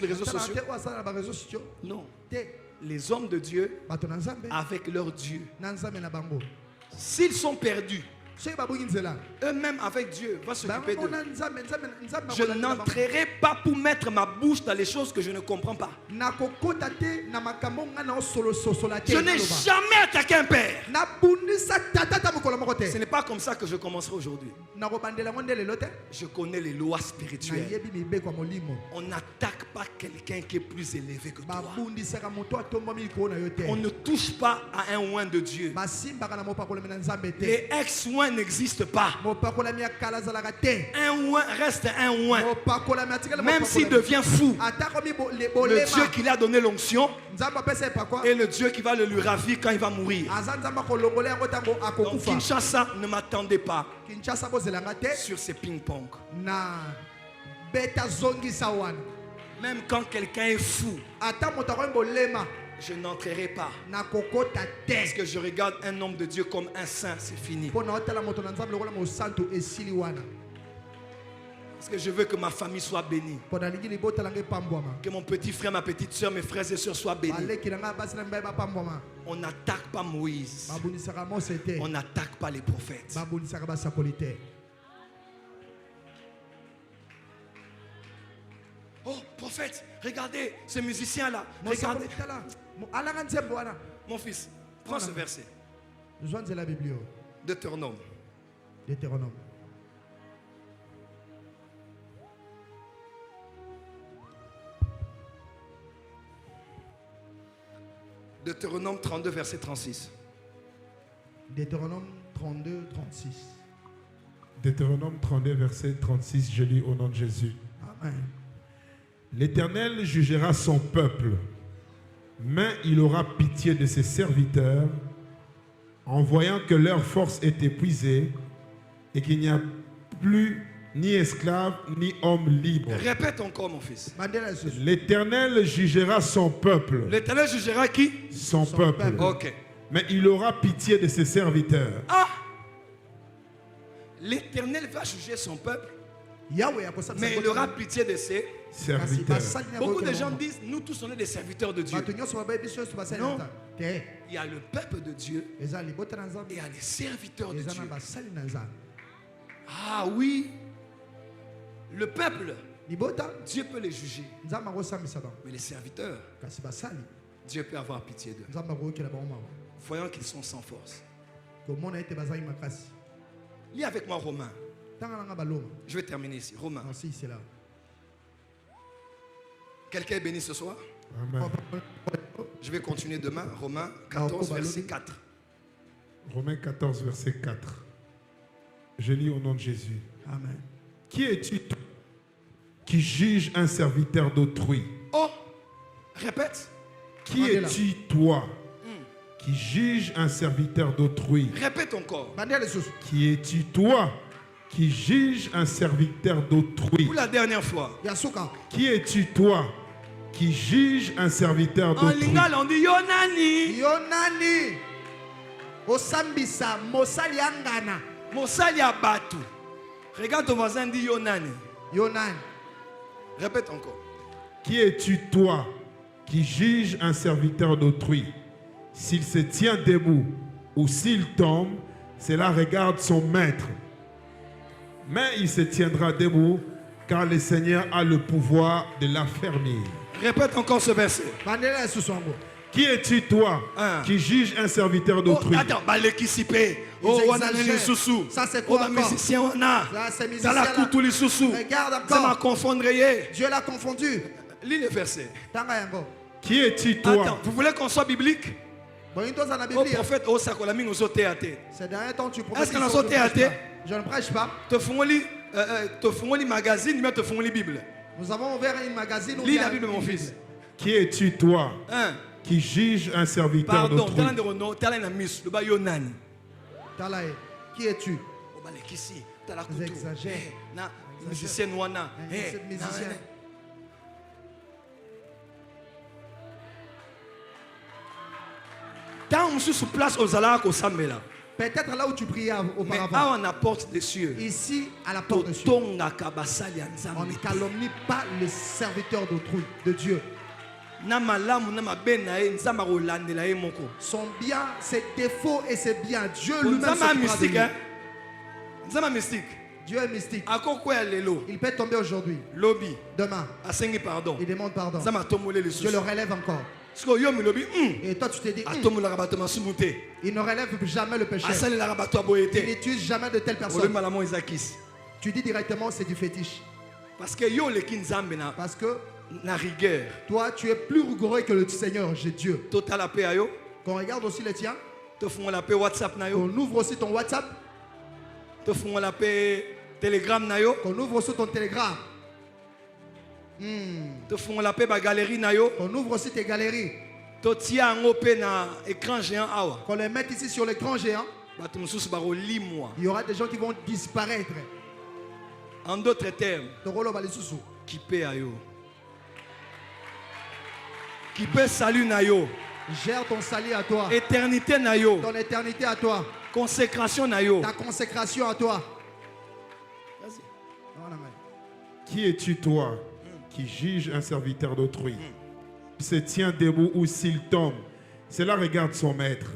les réseaux sociaux. Non. Les hommes de Dieu avec leur Dieu. S'ils sont perdus, eux-mêmes avec Dieu vont s'occuper d'eux. Je n'entrerai pas pour mettre ma bouche dans les choses que je ne comprends pas. Je n'ai jamais attaqué un père. Ce n'est pas comme ça que je commencerai aujourd'hui. Je connais les lois spirituelles. On n'attaque pas quelqu'un qui est plus élevé que toi. On ne touche pas à un oint de Dieu. Les ex-oints n'existe pas. Un oint reste un oint. Même s'il devient fou, le Dieu qui lui a donné l'onction est le Dieu qui va le lui ravir quand il va mourir. Donc Kinshasa, ne m'attendez pas sur ces ping-pong. Même quand quelqu'un est fou, je n'entrerai pas. Parce que je regarde un homme de Dieu comme un saint, c'est fini. Parce que je veux que ma famille soit bénie. Que mon petit frère, ma petite soeur, mes frères et soeurs soient bénis. On n'attaque pas Moïse. On n'attaque pas les prophètes. Oh, prophète, regardez ce musicien-là. Regardez. Mon fils, prends ce verset. Deutéronome. Deutéronome 32, verset 36. Deutéronome 32, 36. Deutéronome 32, verset 36, je lis au nom de Jésus. Amen. L'Éternel jugera son peuple, mais il aura pitié de ses serviteurs, en voyant que leur force est épuisée et qu'il n'y a plus ni esclave ni homme libre. Répète encore, mon fils. L'Éternel jugera son peuple. L'Éternel jugera qui? Son peuple. Ok. Mais il aura pitié de ses serviteurs. Ah! L'Éternel va juger son peuple, mais il aura pitié de ses serviteurs. Beaucoup de gens disent, nous tous on est des serviteurs de Dieu. Non. Il y a le peuple de Dieu et il y a les serviteurs de Dieu. Ah oui. Le peuple, Dieu peut les juger. Mais les serviteurs, Dieu peut avoir pitié d'eux. Voyant qu'ils sont sans force. Lis avec moi Romains. Je vais terminer ici. Romains. Quelqu'un est béni ce soir? Amen. Je vais continuer demain. Romains 14, verset 4. Romains 14, verset 4. Je lis au nom de Jésus. Amen. Qui es-tu qui juge un serviteur d'autrui? Oh, répète. Qui es-tu toi qui juge un serviteur d'autrui? Répète encore. Qui es-tu toi qui juge un serviteur d'autrui? Pour la dernière fois. Qui es-tu toi qui juge un serviteur En d'autrui? lingala, on dit Yonani. Yonani. Osambisa mosali angana. Mosali abatu. Regarde ton voisin, dit Yonani. Yonani. Répète encore. Qui es-tu toi qui juge un serviteur d'autrui? S'il se tient debout ou s'il tombe, cela regarde son maître. Mais il se tiendra debout car le Seigneur a le pouvoir de l'affermir. Répète encore ce verset. Qui es-tu toi qui juge un serviteur d'autrui? Oh, attends, oh, ça c'est quoi encore? Regarde encore. Ça m'a confondre. Dieu l'a confondu. Lis le verset. Qui es-tu toi? Attends, vous voulez qu'on soit biblique? Au prophète, au sakolami, nous sommes théâtrés. Est-ce que nous sommes théâtrés? Je ne prêche pas. Te font li magazine, mais te font li Bible. Nous avons ouvert une magazine. Lis la Bible, mon fils. Qui es-tu toi qui juge un serviteur d'autrui? Pardon, qui es-tu? Vous exagérez. Musicien Wana. Tant que je suis sur place aux Alak au Samela. Peut-être là où tu priais auparavant. Mais à la porte des cieux. Ici, à la porte des cieux. On ne calomnie pas le serviteur d'autrui, de Dieu. Son bien, ses défauts et ses biens. Dieu lui-même est mystique. Dieu est mystique. Il peut tomber aujourd'hui. Demain. Il demande pardon. Je le relève encore. Et toi tu te dis, il ne relève jamais le péché. Il n'utilise jamais de telles personnes. Tu dis directement c'est du fétiche. Parce que toi tu es plus rigoureux que le Seigneur, j'ai Dieu. Qu'on regarde aussi le tien. Qu'on ouvre aussi ton WhatsApp. Qu'on ouvre aussi ton Telegram. On ouvre aussi tes galeries. Qu'on les mette ici sur l'écran géant. Il y aura des gens qui vont disparaître. En d'autres termes, qui paie à yo, qui paie salut na yo, gère ton salut à toi. Éternité na yo, ton éternité à toi. Consécration na yo, ta consécration à toi. Qui es-tu toi qui juge un serviteur d'autrui? Il se tient debout ou s'il tombe, cela regarde son maître.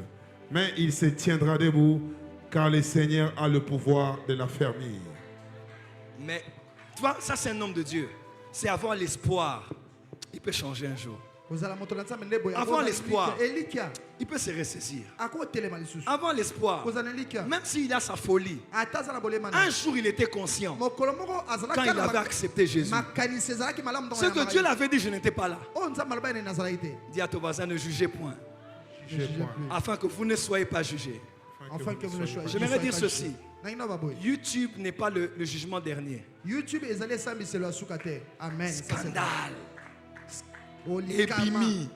Mais il se tiendra debout car le Seigneur a le pouvoir de l'affermir. Mais tu vois, ça c'est un homme de Dieu. C'est avoir l'espoir. Il peut changer un jour. Avant l'espoir, il peut se ressaisir. Avant l'espoir, même s'il a sa folie, un jour il était conscient quand il avait accepté Jésus. Ce que Dieu l'avait dit, je n'étais pas là. Dis à ton voisin, ne jugez point. Afin que vous ne soyez pas jugés. J'aimerais dire ceci. YouTube n'est pas le jugement dernier. Amen. Scandale. Épimie.